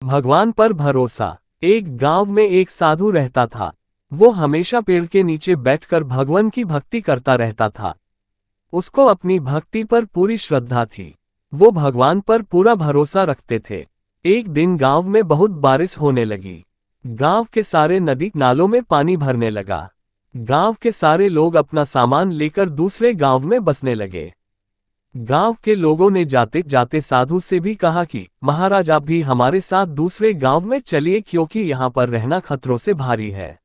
भगवान पर भरोसा। एक गांव में एक साधु रहता था। वो हमेशा पेड़ के नीचे बैठकर भगवान की भक्ति करता रहता था। उसको अपनी भक्ति पर पूरी श्रद्धा थी। वो भगवान पर पूरा भरोसा रखते थे। एक दिन गांव में बहुत बारिश होने लगी। गांव के सारे नदी नालों में पानी भरने लगा। गांव के सारे लोग अपना सामान लेकर दूसरे गांव में बसने लगे। गांव के लोगों ने जाते जाते साधु से भी कहा कि महाराज आप भी हमारे साथ दूसरे गांव में चलिए, क्योंकि यहाँ पर रहना खतरों से भारी है।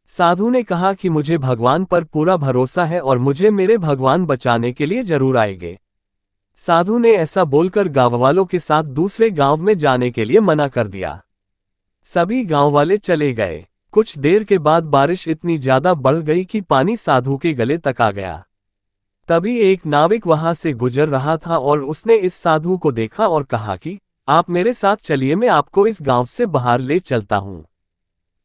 साधु ने कहा कि मुझे भगवान पर पूरा भरोसा है और मुझे मेरे भगवान बचाने के लिए जरूर आएंगे। साधु ने ऐसा बोलकर गांव वालों के साथ दूसरे गांव में जाने के लिए मना कर दिया। सभी गांव वाले चले गए। कुछ देर के बाद बारिश इतनी ज्यादा बढ़ गई कि पानी साधु के गले तक आ गया। तभी एक नाविक वहां से गुजर रहा था और उसने इस साधु को देखा और कहा कि आप मेरे साथ चलिए, मैं आपको इस गांव से बाहर ले चलता हूं।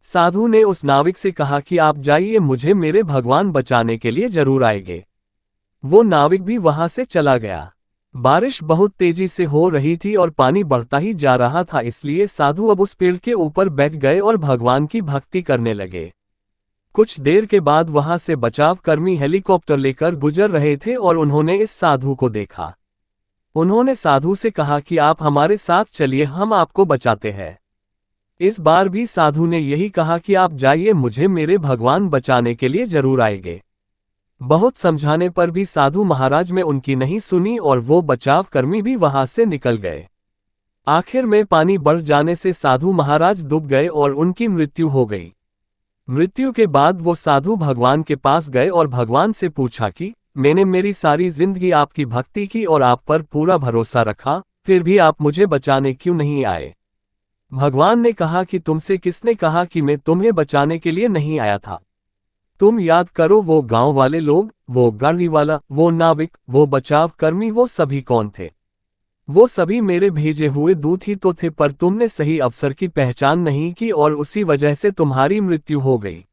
साधु ने उस नाविक से कहा कि आप जाइए, मुझे मेरे भगवान बचाने के लिए जरूर आएंगे। वो नाविक भी वहां से चला गया। बारिश बहुत तेजी से हो रही थी और पानी बढ़ता ही जा रहा था, इसलिए साधु अब उस पेड़ के ऊपर बैठ गए और भगवान की भक्ति करने लगे। कुछ देर के बाद वहां से बचाव कर्मी हेलीकॉप्टर लेकर गुजर रहे थे और उन्होंने इस साधु को देखा। उन्होंने साधु से कहा कि आप हमारे साथ चलिए, हम आपको बचाते हैं। इस बार भी साधु ने यही कहा कि आप जाइए, मुझे मेरे भगवान बचाने के लिए जरूर आएंगे। बहुत समझाने पर भी साधु महाराज में उनकी नहीं सुनी और वो बचाव कर्मी भी वहां से निकल गए। आखिर में पानी बढ़ जाने से साधु महाराज डूब गए और उनकी मृत्यु हो गई। मृत्यु के बाद वो साधु भगवान के पास गए और भगवान से पूछा कि मैंने मेरी सारी जिंदगी आपकी भक्ति की और आप पर पूरा भरोसा रखा, फिर भी आप मुझे बचाने क्यों नहीं आए? भगवान ने कहा कि तुमसे किसने कहा कि मैं तुम्हें बचाने के लिए नहीं आया था? तुम याद करो, वो गांव वाले लोग, वो गाड़ी वाला, वो नाविक, वो बचाव कर्मी, वो सभी कौन थे? वो सभी मेरे भेजे हुए दूत ही तो थे, पर तुमने सही अवसर की पहचान नहीं की और उसी वजह से तुम्हारी मृत्यु हो गई।